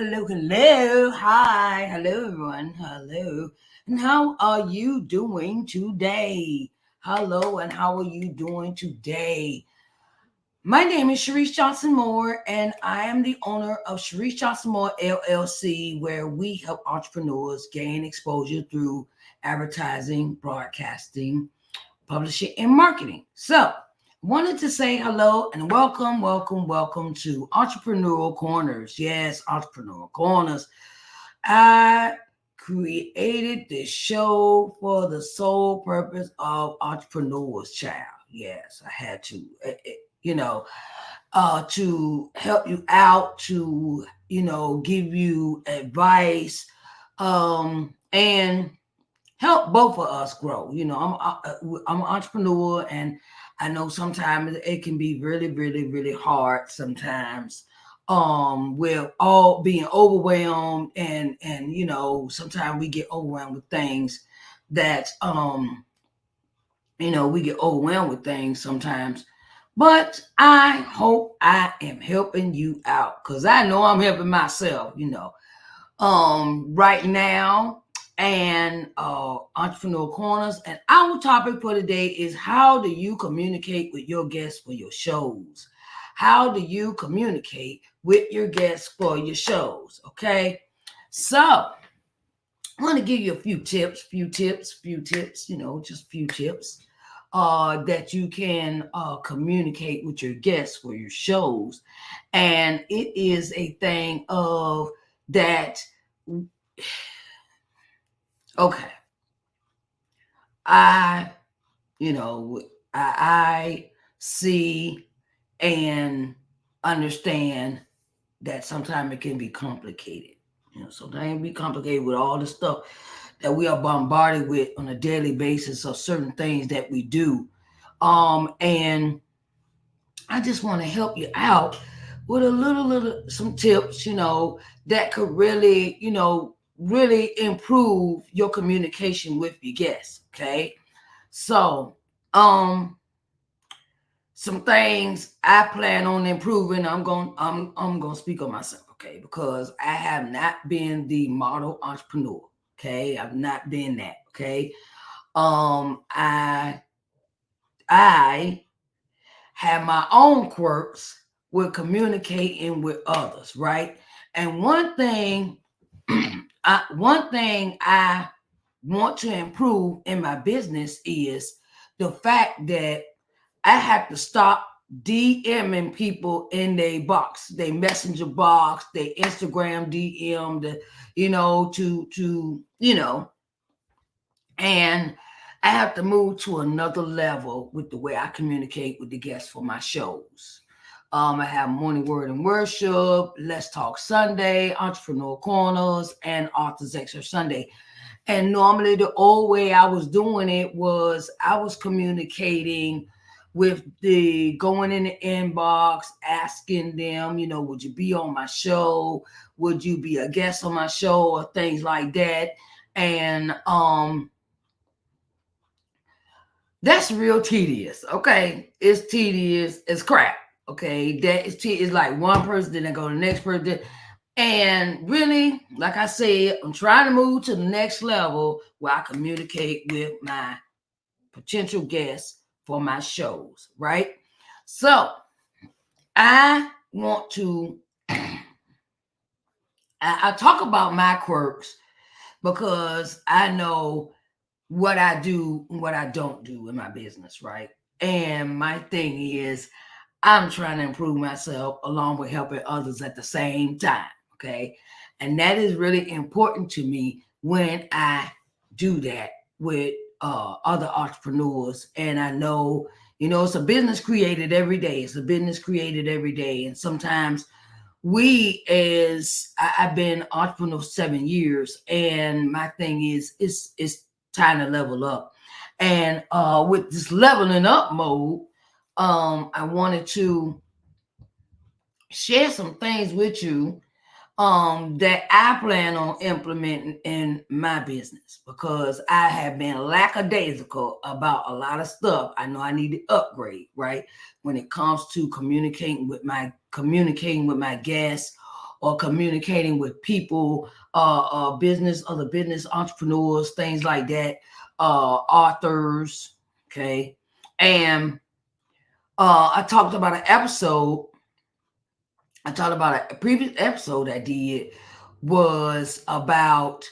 hello. Hi, hello, everyone. Hello. And how are you doing today? Hello, and how are you doing today? My name is Sharice Johnson Moore, and I am the owner of Sharice Johnson Moore LLC, where we help entrepreneurs gain exposure through advertising, broadcasting, publishing, and marketing. So, wanted to say hello and welcome to Entrepreneurial Corners. Yes, Entrepreneurial Corners. I created this show for the sole purpose of entrepreneurs, child. Yes, I had to, you know, to help you out, to, give you advice, and help both of us grow. I'm an entrepreneur, and I know sometimes it can be really hard sometimes. We're all being overwhelmed, and sometimes we get overwhelmed with things that we get overwhelmed with things sometimes. But I hope I am helping you out because I know I'm helping myself. Right now, and Entrepreneur Corners. And our topic for today is, how do you communicate with your guests for your shows? How do you communicate with your guests for your shows? Okay. So I want to give you a few tips, just few tips that you can communicate with your guests for your shows. And it is a thing of that. Okay. I, I see and understand that sometimes it can be complicated. Sometimes it can be complicated with all the stuff that we are bombarded with on a daily basis, of certain things that we do. And I just want to help you out with a some tips, that could really, really improve your communication with your guests. Okay. So, some things I plan on improving. I'm gonna speak on myself, okay, because I have not been the model entrepreneur. Okay. I've not been that. Okay. I have my own quirks with communicating with others, right? And one thing I want to improve in my business is the fact that I have to stop DMing people in their box, their messenger box, their Instagram DM, and I have to move to another level with the way I communicate with the guests for my shows. I have Morning Word and Worship, Let's Talk Sunday, Entrepreneur Corners, and Authors Extra Sunday. And normally the old way I was doing it was I was communicating with the going in the inbox, asking them, would you be on my show? Would you be a guest on my show, or things like that? And that's real tedious. Okay. It's tedious. It's crap. Okay. That is it's like one person, then I go to the next person. And really, like I said, I'm trying to move to the next level where I communicate with my potential guests for my shows, right? So I want to I talk about my quirks because I know what I do and what I don't do in my business, right? And my thing is, I'm trying to improve myself along with helping others at the same time. Okay. And that is really important to me when I do that with other entrepreneurs. And I know, it's a business created every day. It's a business created every day. And sometimes I've been entrepreneur for 7 years, and my thing is, it's time to level up. And with this leveling up mode, I wanted to share some things with you that I plan on implementing in my business, because I have been lackadaisical about a lot of stuff. I know I need to upgrade, right? When it comes to communicating with my guests, or communicating with people, other business entrepreneurs, things like that, authors. Okay. And I talked about an episode. I talked about a previous episode I did was about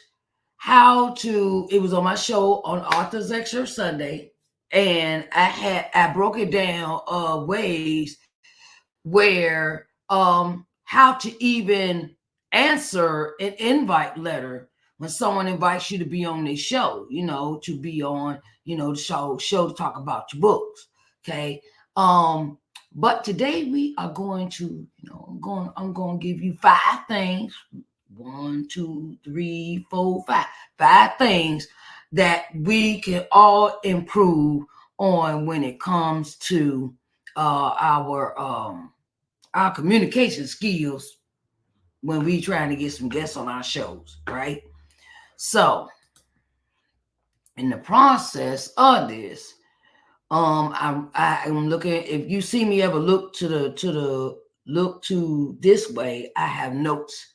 how to, it was on my show on Authors Extra Sunday, and I broke it down ways where how to even answer an invite letter when someone invites you to be on their show, to be on, the show to talk about your books. Okay. But today we are going to, I'm going to give you 5 things. 1, 2, 3, 4, 5 that we can all improve on when it comes to our communication skills when we trying to get some guests on our shows, right? So in the process of this, I'm looking. If you see me ever look to this way, I have notes.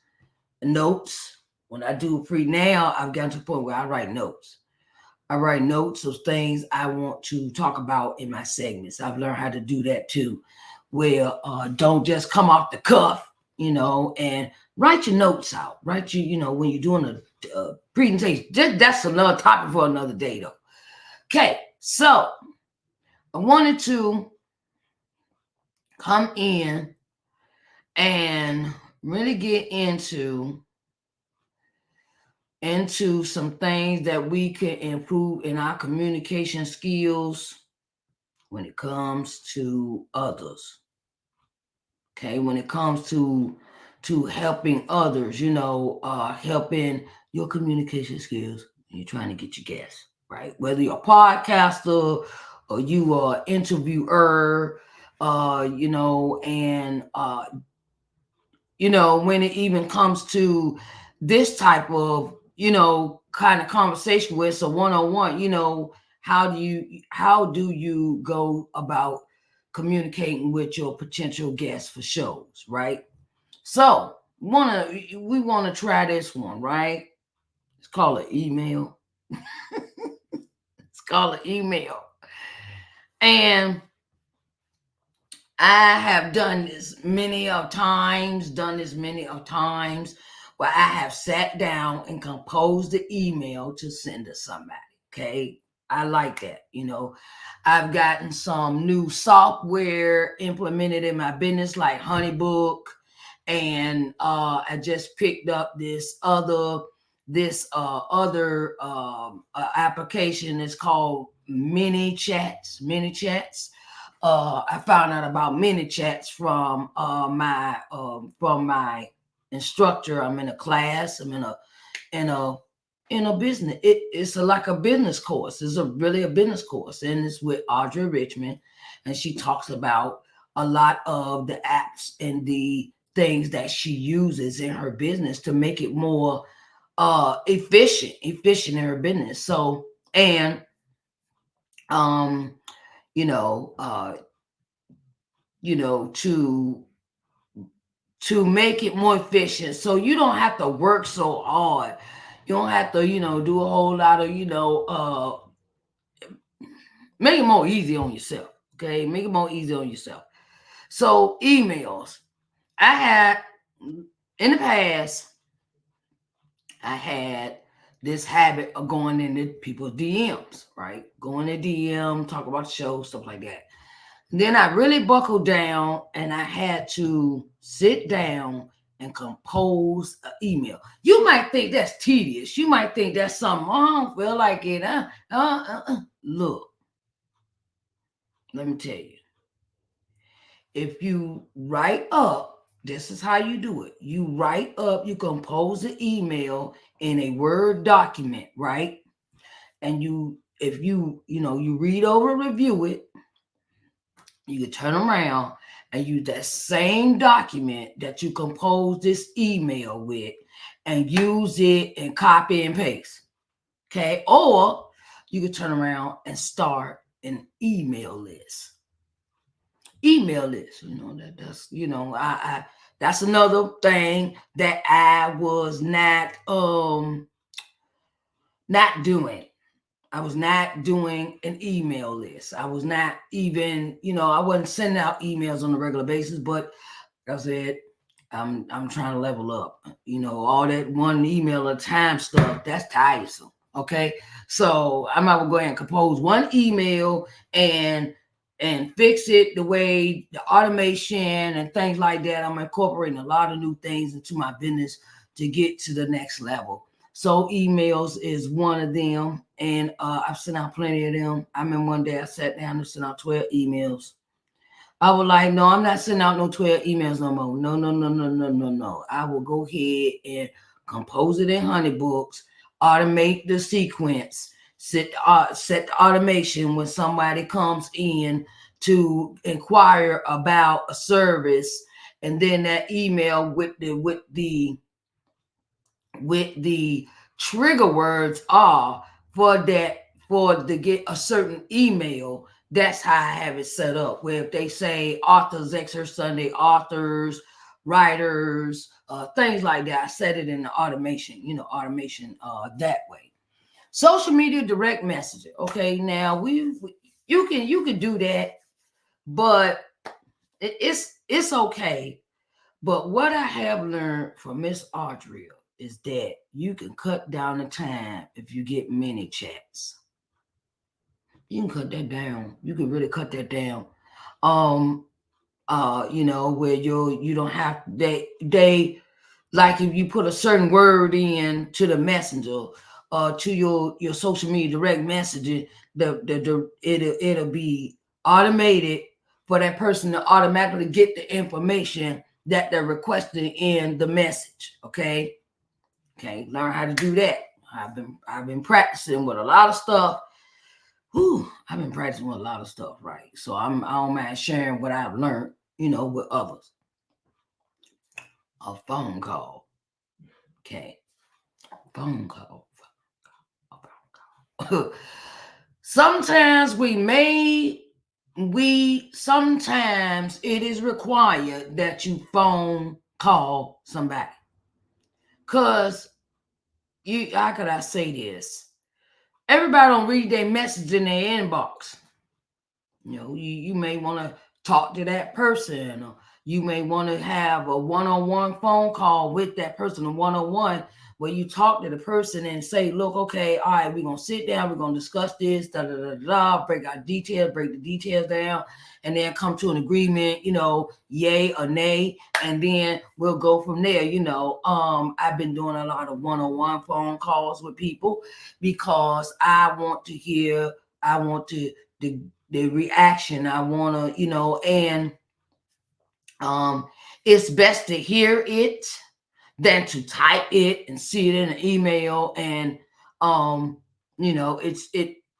When I do pre now, I've gotten to the point where I write notes. I write notes of things I want to talk about in my segments. I've learned how to do that too, where don't just come off the cuff, and write your notes out. Write when you're doing a presentation. That's another topic for another day, though. Okay, so I wanted to come in and really get into some things that we can improve in our communication skills when it comes to others. Okay, when it comes to helping others, helping your communication skills, you're trying to get your guests, right? Whether you're a podcaster or you are an interviewer, and when it even comes to this type of, kind of conversation where it's a one-on-one, how do you go about communicating with your potential guests for shows, right? So we want to try this one, right? It's called an email. It's called an email. And I have done this many of times, where I have sat down and composed the email to send to somebody. Okay. I like that. I've gotten some new software implemented in my business like Honeybook. And I just picked up this other application. It's called Mini Chats. I found out about mini chats from my instructor. I'm in a class. I'm in a business. It's like a business course. It's really a business course, and it's with Audrey Richmond, and she talks about a lot of the apps and the things that she uses in her business to make it more efficient in her business. So, and you know, uh, to make it more efficient, so you don't have to work so hard. You don't have to, do a whole lot of, make it more easy on yourself. Okay, make it more easy on yourself. So emails, I had in the past, I had this habit of going into people's DMs, right? Going to DM, talk about the show, stuff like that. Then I really buckled down and I had to sit down and compose an email. You might think that's tedious. You might think that's something, I don't feel like it. Look, let me tell you. If you write up, this is how you do it. You write up, you compose an email in a Word document, right? And if you read over, review it, you can turn around and use that same document that you composed this email with and use it and copy and paste. Okay. Or you can turn around and start an email list. That's That's another thing that I was not doing. I was not doing an email list. I was not even, I wasn't sending out emails on a regular basis, but like I said, I'm trying to level up. All that one email at a time stuff, that's tiresome. Okay. So I'm going to go ahead and compose one email and fix it the way the automation and things like that. I'm incorporating a lot of new things into my business to get to the next level. So emails is one of them, and I've sent out plenty of them. I remember one day I sat down and sent out 12 emails. I was like, no, I'm not sending out no 12 emails no more. No, no, no, no, no, no, no. I will go ahead and compose it in Honeybooks, automate the sequence, set the automation when somebody comes in to inquire about a service, and then that email with the trigger words are for to get a certain email. That's how I have it set up. Where if they say authors excerpt Sunday, authors, writers, things like that, I set it in the automation. That way. Social media direct messaging. Okay, now you can do that, but it's okay. But what I have learned from Miss Audrey is that you can cut down the time if you get many chats. You can cut that down. You can really cut that down. Um, where you don't have they like if you put a certain word in to the messenger to your social media direct messaging, it'll be automated for that person to automatically get the information that they're requesting in the message. Okay, learn how to do that. I've been practicing with a lot of stuff. I've been practicing with a lot of stuff, right? So I don't mind sharing what I've learned, with others. A phone call. Okay. Phone call. Sometimes sometimes it is required that you phone call somebody. Cause how could I say this? Everybody don't read their message in their inbox. You may want to talk to that person, or you may want to have a one-on-one phone call with that person, a one-on-one, where you talk to the person and say, look, okay, all right, we're going to sit down, we're going to discuss this, break the details down, and then come to an agreement, yay or nay, and then we'll go from there. I've been doing a lot of one-on-one phone calls with people because I want the reaction. I want to, and it's best to hear it than to type it and see it in an email. And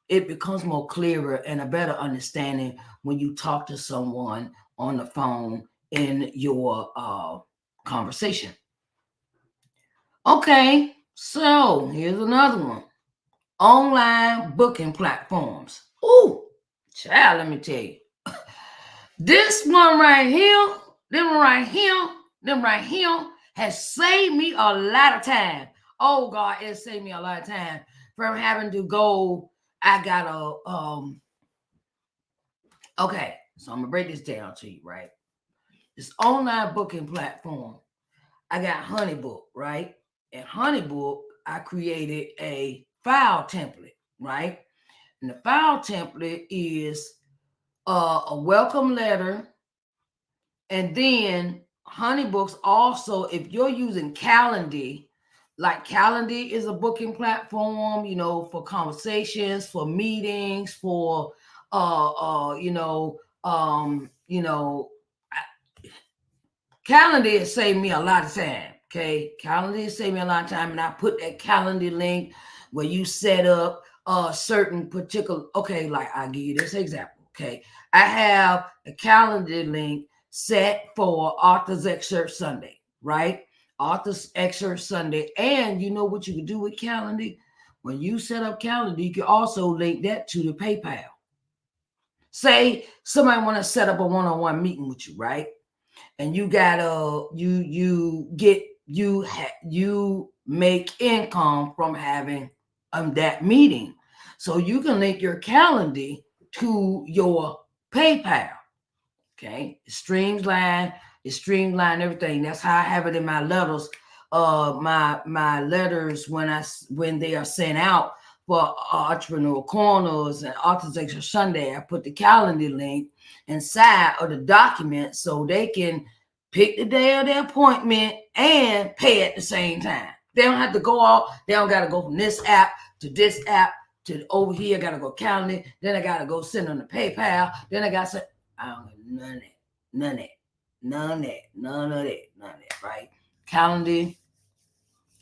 it becomes more clearer and a better understanding when you talk to someone on the phone in your conversation. Okay, so here's another one. Online booking platforms. Ooh, child, let me tell you. This one right here, them right here has saved me a lot of time. Oh God, it saved me a lot of time from having to go. I got okay, so I'm gonna break this down to you, right? This online booking platform, I got Honeybook, right? And Honeybook, I created a file template, right? And the file template is a welcome letter. And then Honeybooks also, if you're using Calendly, like Calendly is a booking platform, for conversations, for meetings, for Calendly has saved me a lot of time. Okay, Calendly has saved me a lot of time, and I put that Calendly link where you set up a certain particular. Okay, like I'll give you this example. Okay, I have a Calendly link set for Authors Excerpt Sunday, right? Authors Excerpt Sunday, and you know what you can do with Calendly? When you set up Calendly, you can also link that to the PayPal. Say somebody want to set up a one-on-one meeting with you, right? and you gotta you make income from having that meeting. So you can link your calendar to your PayPal. Okay, it streamline everything. That's how I have it in my letters. My letters when they are sent out for entrepreneurial corners and Architecture Sunday, I put the calendar link inside of the document so they can pick the day of their appointment and pay at the same time. They don't have to go out. They don't got to go from this app to this app to over here. I got to go calendar. Then I got to go send on the PayPal. Then I got to. I don't have none of that. None of that. None of that. None of that. None of that. Right? Calendar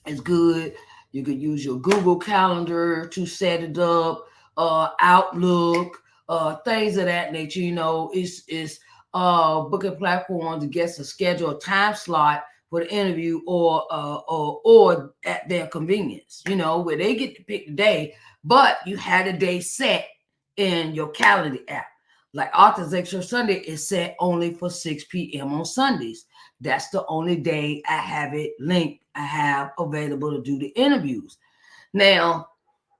is good. You could use your Google Calendar to set it up. Outlook, things of that nature. It's booking platforms to get to schedule a time slot for the interview or at their convenience. Where they get to pick the day, but you had a day set in your calendar app. Like Architecture Sunday is set only for 6 p.m. on Sundays. That's the only day I have it linked. I have available to do the interviews. Now,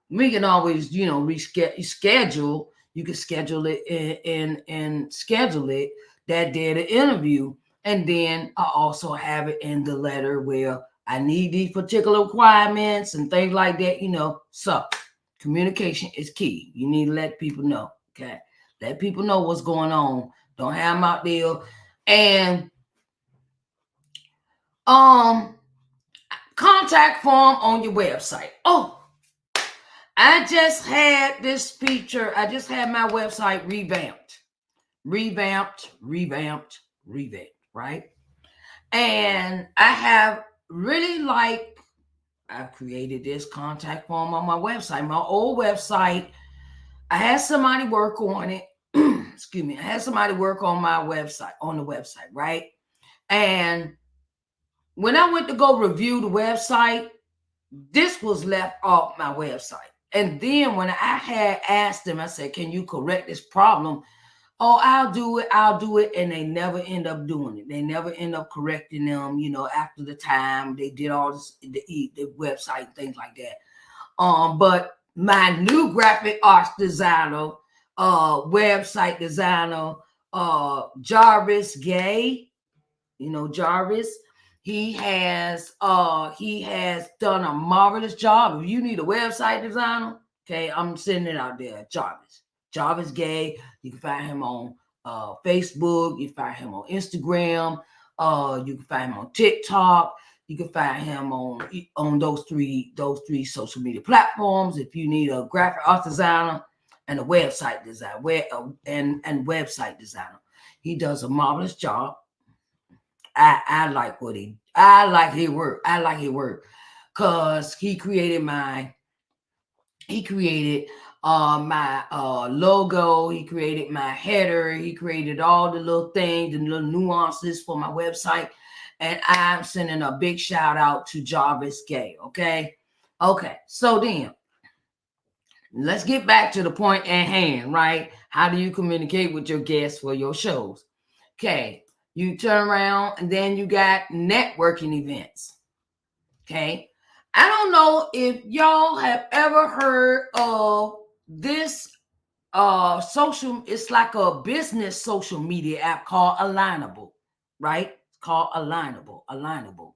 we can always, reschedule. You can schedule it and schedule it that day of the interview. And then I also have it in the letter where I need these particular requirements and things like that. So communication is key. You need to let people know. Okay. Let people know what's going on. Don't have them out there. And contact form on your website. Oh, I just had this feature. I just had my website revamped, right? And I have really I've created this contact form on my website. My old website, I had somebody work on it. Excuse me. I had somebody work on my website, right? And when I went to go review the website, this was left off my website. And then when I had asked them, I said, can you correct this problem? Oh, I'll do it. And they never end up doing it. They never end up correcting them, after the time they did all this, the website, things like that. But my new graphic arts designer, website designer, Jarvis Gay, Jarvis, he has done a marvelous job. If you need a website designer, okay, I'm sending it out there. Jarvis Gay. You can find him on Facebook. You can find him on Instagram. You can find him on TikTok. You can find him on those three social media platforms. If you need a graphic art designer and a website designer, and website designer, he does a marvelous job. I like his work. I like his work because he created my logo. He created my header. He created all the little things and little nuances for my website. And I'm sending a big shout out to Jarvis Gay. Okay. So then let's get back to the point at hand, right? How do you communicate with your guests for your shows? Okay. You turn around and then you got networking events. Okay. I don't know if y'all have ever heard of this it's like a business social media app called Alignable, right? It's called Alignable.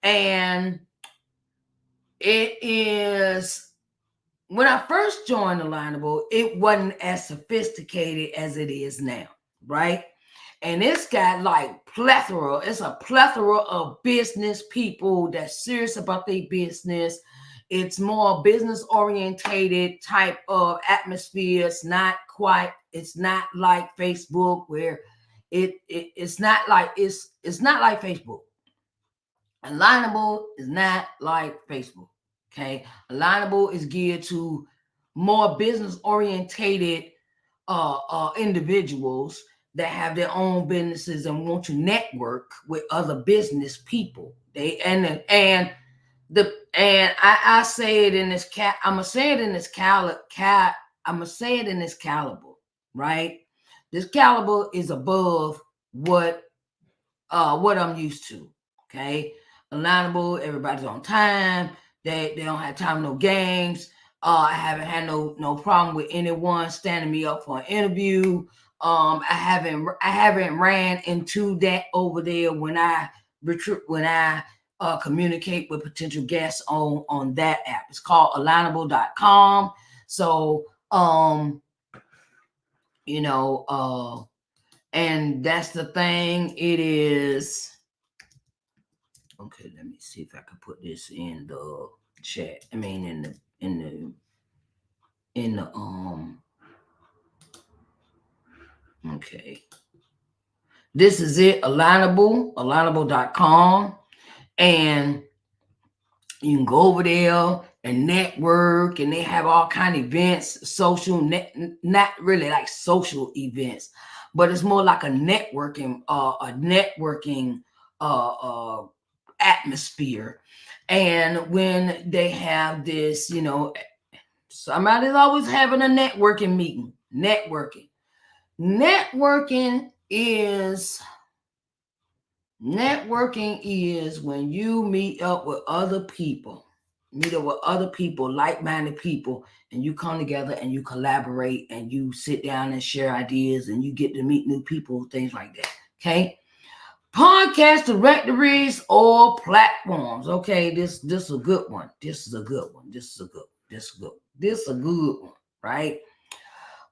And it is, when I first joined Alignable, it wasn't as sophisticated as it is now, right? And it's got it's a plethora of business people that's serious about their business. It's more business orientated type of atmosphere. It's not like Facebook where it's not like Facebook. Alignable is not like Facebook. Okay. Alignable is geared to more business orientated individuals that have their own businesses and want to network with other business people. I say it in this I'm gonna say it in this caliber, right? This caliber is above what what I'm used to. Okay, alignable. Everybody's on time. They don't have time no games. I haven't had no problem with anyone standing me up for an interview. I haven't ran into that over there when I communicate with potential guests on that app. It's called alignable.com. So you know and that's the thing. It is okay. Let me see if I can put this in the chat. I mean in the okay. This is it, alignable.com. And you can go over there and network, and they have all kind of events, not really like social events, but it's more like a networking uh, uh, atmosphere. And when they have this, somebody's always having a networking meeting. Networking is Networking is when you meet up with other people, like-minded people, and you come together and you collaborate and you sit down and share ideas and you get to meet new people, things like that. Okay. Podcast directories or platforms. Okay, this is a good one. This is a good one. This is a good one, right?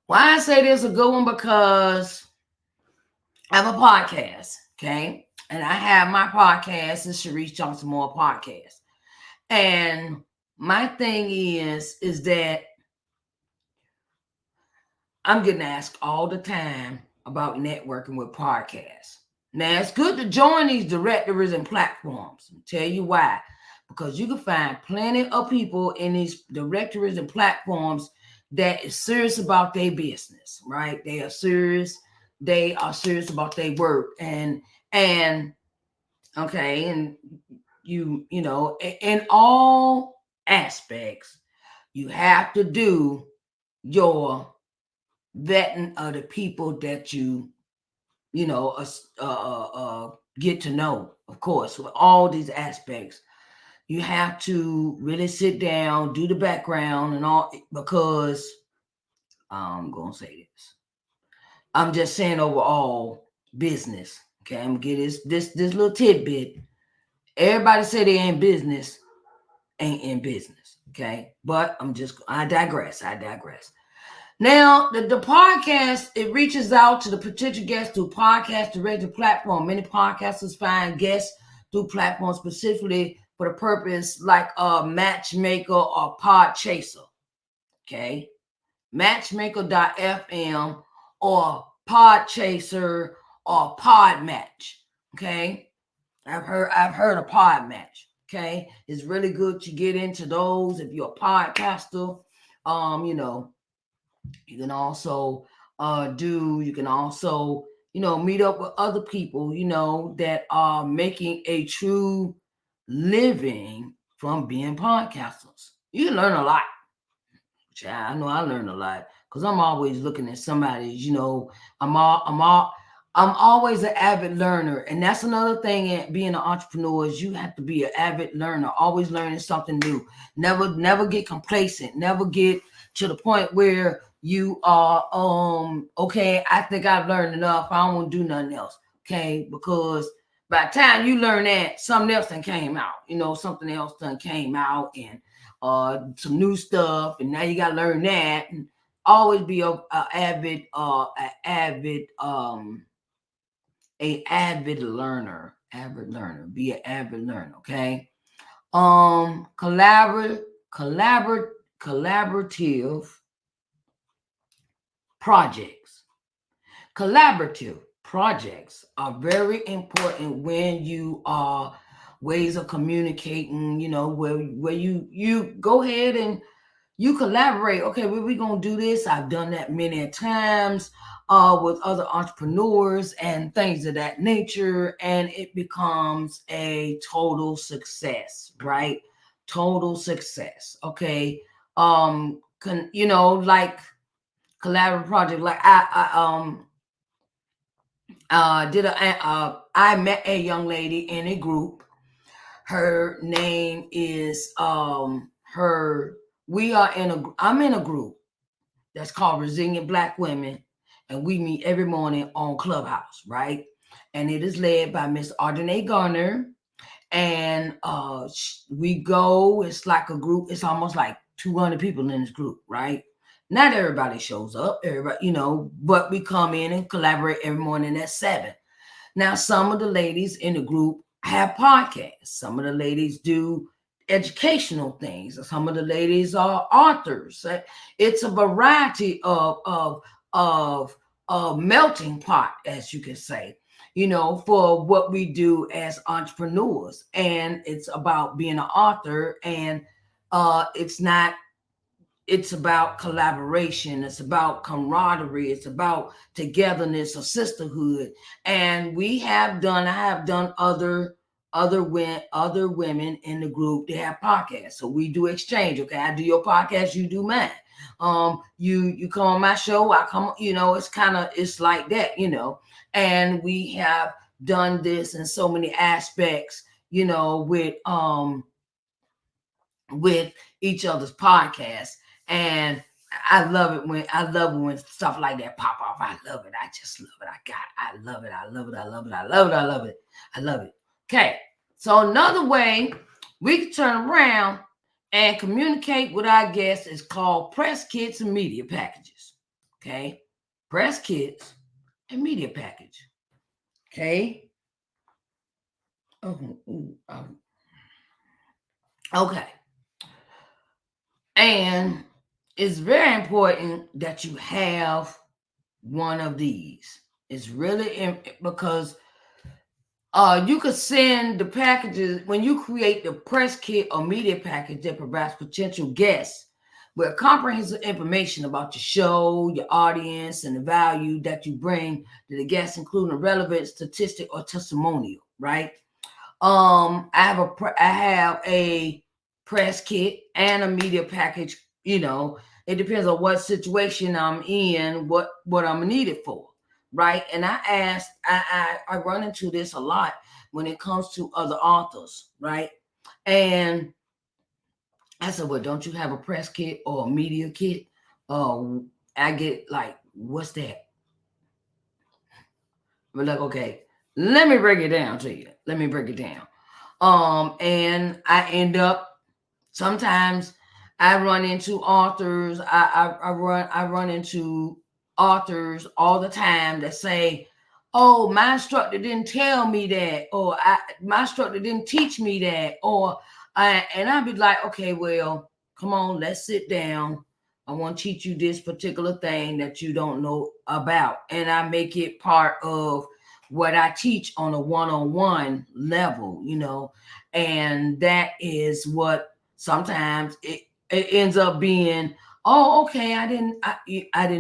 Why I say this is a good one? Because I have a podcast, okay? And I have my podcast, the Sharice Johnson Moore podcast. And my thing is that I'm getting asked all the time about networking with podcasts. Now, it's good to join these directories and platforms. I'll tell you why. Because you can find plenty of people in these directories and platforms that is serious about their business, right? They are serious. They are serious about their work. And okay, and in all aspects, you have to do your vetting of the people that get to know. Of course, with all these aspects, you have to really sit down, do the background and all, because I'm gonna say this. I'm just saying overall business. Okay, I'm gonna get this little tidbit. Everybody say they ain't in business. Okay, but I digress. Now, the podcast, it reaches out to the potential guests through podcast directed platform. Many podcasters find guests through platforms specifically for the purpose, like a matchmaker or pod chaser. Okay. Matchmaker.fm or pod chaser or pod match. Okay. I've heard of pod match. Okay. It's really good to get into those if you're a podcaster. You can also meet up with other people, that are making a true living from being podcasters. You can learn a lot. I know I learned a lot because I'm always looking at somebody's, I'm all, I'm all, I'm always an avid learner. And that's another thing in being an entrepreneur is you have to be an avid learner, always learning something new. Never get complacent. Never get to the point where you are, okay, I think I've learned enough. I don't want to do nothing else. Okay. Because by the time you learn that, something else done came out, something else done came out and some new stuff. And now you got to learn that. And always be a avid learner. Be an avid learner. Okay. Collaborative projects. Collaborative projects are very important when you are ways of communicating, where you go ahead and you collaborate. Okay, we're gonna do this. I've done that many times with other entrepreneurs and things of that nature, and it becomes a total success, right? Total success. Okay. Like collaborative project. Like I I met a young lady in a group. Her name is her. We are in a. I'm in a group that's called Resilient Black Women, and we meet every morning on Clubhouse, right? And it is led by Miss Ardenae Garner, and we go. It's like a group. It's almost like 200 people in this group, right? Not everybody shows up, everybody, but we come in and collaborate every morning at 7. Now, some of the ladies in the group have podcasts. Some of the ladies do educational things. Some of the ladies are authors. It's a variety of melting pot, as you can say, for what we do as entrepreneurs. And it's about being an author, and it's about collaboration, it's about camaraderie, it's about togetherness or sisterhood. And I have done other women in the group. They have podcasts, so we do exchange. Okay, I do your podcast, you do mine. You come on my show, I come. It's like that. And we have done this in so many aspects. With each other's podcasts. And I love it when stuff like that pop off. I love it. I just love it. I love it. I love it. I love it. I love it. I love it. I love it. Okay. So another way we can turn around and communicate with our guests is called press kits and media packages. Okay. Press kits and media package. Okay. Okay. And it's very important that you have one of these. It's really because you could send the packages when you create the press kit or media package that provides potential guests with comprehensive information about your show, your audience, and the value that you bring to the guests, including a relevant statistic or testimonial, right? I have a press kit and a media package. It depends on what situation I'm in, what I'm needed for, right? And I run into this a lot when it comes to other authors, right? And I said, well, don't you have a press kit or a media kit? I get like, what's that? We're like, okay, let me break it down to you. Let me break it down. And I end up sometimes I run into authors. I run into authors all the time that say, "Oh, my instructor didn't tell me that," or "My instructor didn't teach me that," and I'd be like, "Okay, well, come on, let's sit down. I want to teach you this particular thing that you don't know about," and I make it part of what I teach on a one-on-one level, and that is what sometimes it ends up being. Oh, okay, I didn't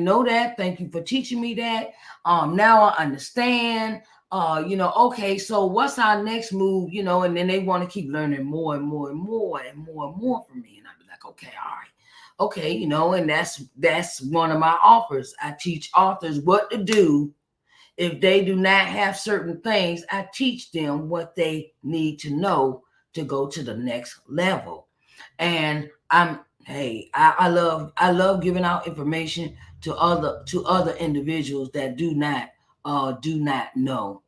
know that. Thank you for teaching me that. Now I understand. Okay, so what's our next move? And then they want to keep learning more and more and more and more and more from me, and I'd be like, okay, all right. Okay, and that's one of my offers. I teach authors what to do. If they do not have certain things, I teach them what they need to know to go to the next level. And I love giving out information to other individuals that do not know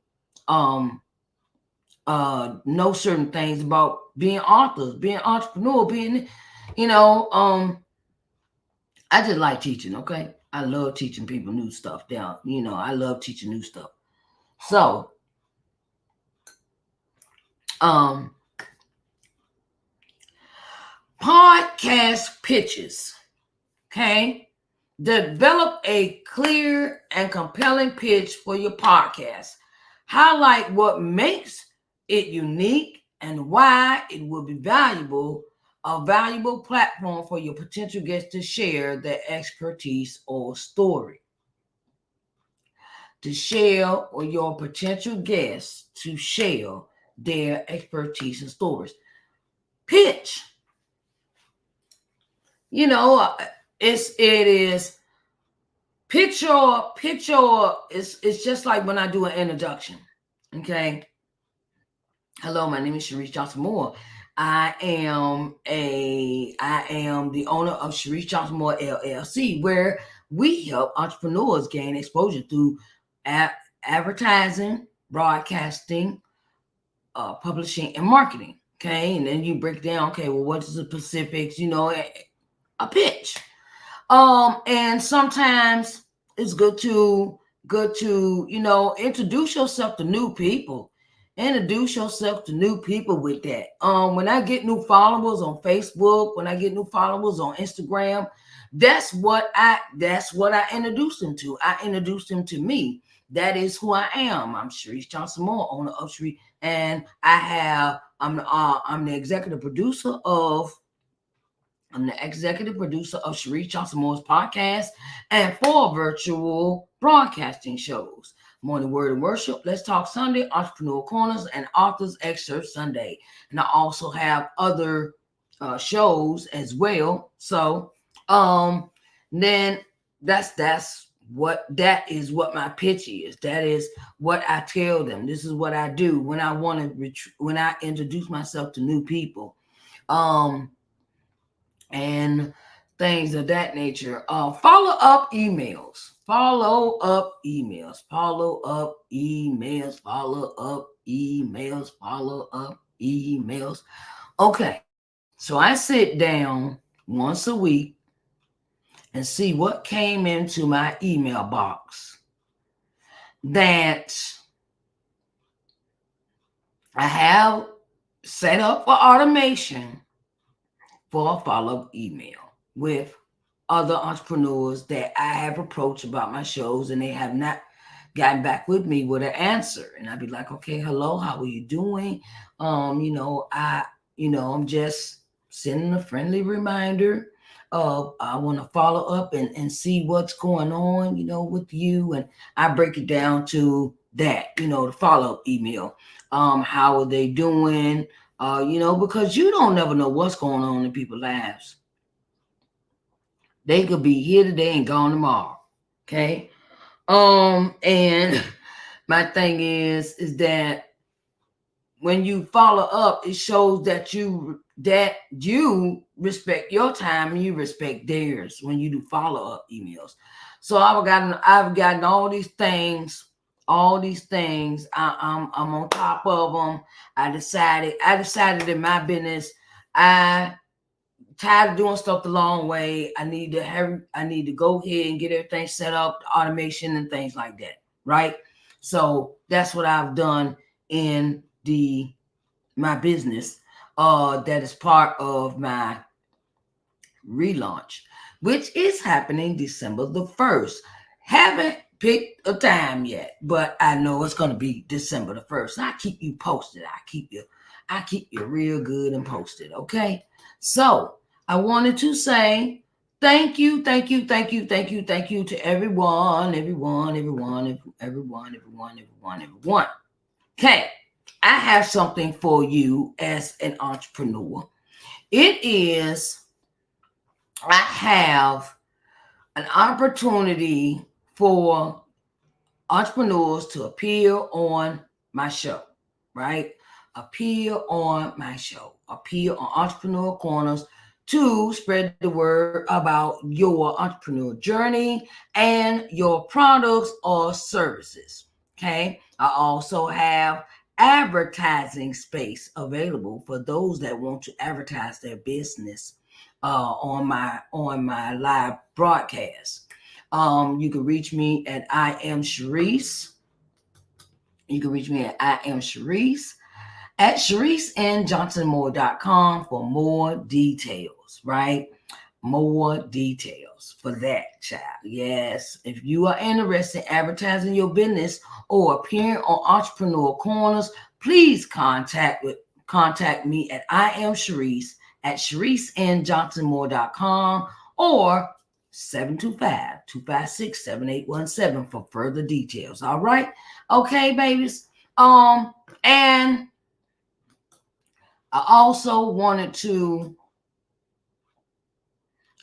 certain things about being authors, being entrepreneur, being you know I just like teaching. Okay, I love teaching people new stuff down. I love teaching new stuff. So podcast pitches. Okay. Develop a clear and compelling pitch for your podcast. Highlight what makes it unique and why it will be a valuable platform for your potential guests to share their expertise or story. To share or your potential guests to share their expertise and stories. Pitch. It is picture it's just like when I do an introduction. Okay. Hello, my name is Sharice Johnson Moore. I am the owner of Sharice Johnson Moore LLC, where we help entrepreneurs gain exposure through a- advertising, broadcasting, publishing, and marketing. Okay, and then you break down. Okay, well, what is the specifics? A pitch. And sometimes it's good to introduce yourself to new people. Introduce yourself to new people with that. When I get new followers on Facebook, when I get new followers on Instagram, that's what I introduce them to. I introduce them to me. That is who I am. I'm Sharice Johnson Moore, owner of Sharice, and I'm the executive producer of I'm the executive producer of Sharice Johnson Moore's podcast and 4 virtual broadcasting shows. Morning Word and Worship, Let's Talk Sunday, Entrepreneur Corners, and Authors Excerpt Sunday. And I also have other shows as well. So then that is what my pitch is. That is what I tell them. This is what I do when I introduce myself to new people. And things of that nature. Follow up emails. Follow up emails. Follow up emails. Follow up emails. Follow up emails. Okay, so I sit down once a week and see what came into my email box that I have set up for automation for a follow-up email with other entrepreneurs that I have approached about my shows, and they have not gotten back with me with an answer. And I'd be like, okay, hello, how are you doing? I'm just sending a friendly reminder of I want to follow up and see what's going on, with you. And I break it down to that, the follow-up email. How are they doing? Because you don't never know what's going on in people's lives. They could be here today and gone tomorrow. Okay. And my thing is that when you follow up, it shows that you respect your time and you respect theirs when you do follow up emails. So I've gotten all these things. All these things, I'm on top of them. I decided in my business, I tired of doing stuff the long way. I need to go ahead and get everything set up, automation and things like that. Right. So that's what I've done in my business. That is part of my relaunch, which is happening December the 1st. Haven't picked a time yet, but I know it's gonna be December the 1st. I keep you posted. I keep you real good and posted. Okay. So I wanted to say thank you, thank you, thank you, thank you, thank you to everyone. Okay. I have something for you as an entrepreneur. It is, I have an opportunity for entrepreneurs to appear on my show, right? Appear on my show, appear on Entrepreneur Corners to spread the word about your entrepreneur journey and your products or services. Okay. I also have advertising space available for those that want to advertise their business on my live broadcast. You can reach me at I am Sharice. You can reach me at I am Sharice at ShariceandJohnsonMoore.com for more details, right? More details for that, child. Yes. If you are interested in advertising your business or appearing on Entrepreneur Corners, please contact me at I am Sharice at ShariceandJohnsonMoore.com or 725-256-7817 for further details. All right. Okay, babies. And I also wanted to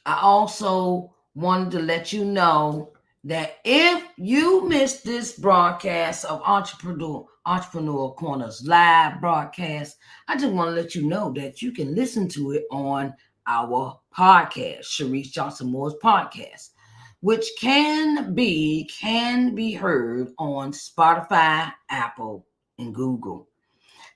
let you know that if you missed this broadcast of Entrepreneur Corners live broadcast, I just want to let you know that you can listen to it on our podcast, Sharice Johnson Moore's podcast, which can be heard on Spotify, Apple, and Google.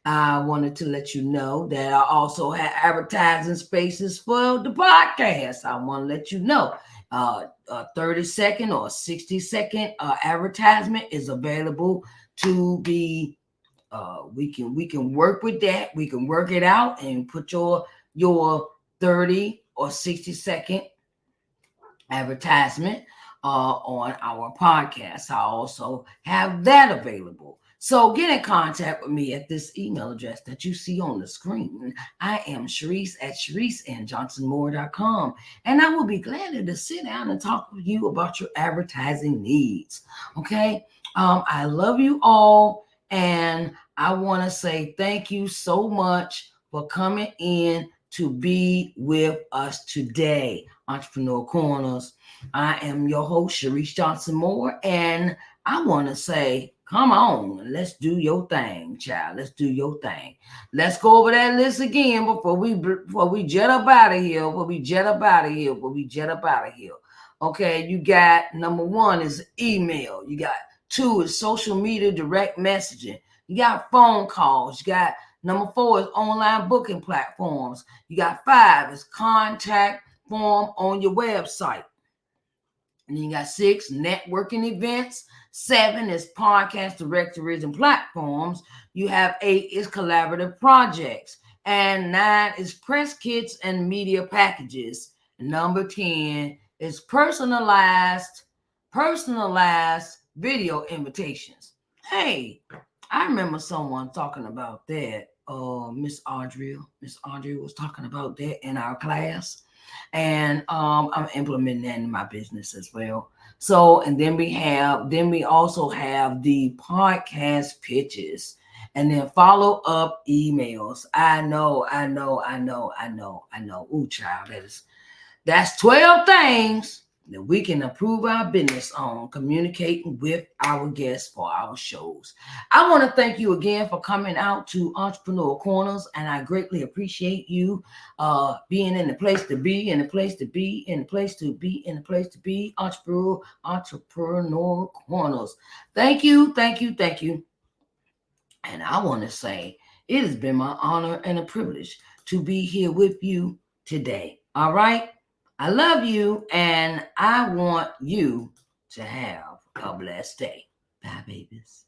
I wanted to let you know that I also have advertising spaces for the podcast. I want to let you know a 30-second or 60-second advertisement is available to be we can work with that. We can work it out and put your 30 or 60-second advertisement on our podcast. I also have that available. So get in contact with me at this email address that you see on the screen. I am Sharice at ShariceandJohnsonMoore.com. And I will be glad to sit down and talk with you about your advertising needs. Okay. I love you all. And I want to say thank you so much for coming in to be with us today, Entrepreneur Corners. I am your host, Sharice Johnson Moore, and I want to say, come on, let's do your thing, child. Let's do your thing. Let's go over that list again before we jet up out of here. Okay, you got number 1 is email. You got 2 is social media direct messaging. You got phone calls. You got number 4 is online booking platforms. You got 5 is contact form on your website. And then you got 6 networking events. 7 is podcast directories and platforms. You have 8 is collaborative projects. And 9 is press kits and media packages. And number 10 is personalized video invitations. Hey, I remember someone talking about that. Miss Audrey was talking about that in our class. And I'm implementing that in my business as well. So, and then we also have the podcast pitches and then follow up emails. I know. Ooh, child, that's 12 things that we can improve our business on communicating with our guests for our shows. I want to thank you again for coming out to Entrepreneur Corners, and I greatly appreciate you being in the place to be, Entrepreneur Corners. Thank you. And I want to say it has been my honor and a privilege to be here with you today. All right? I love you, and I want you to have a blessed day. Bye, babies.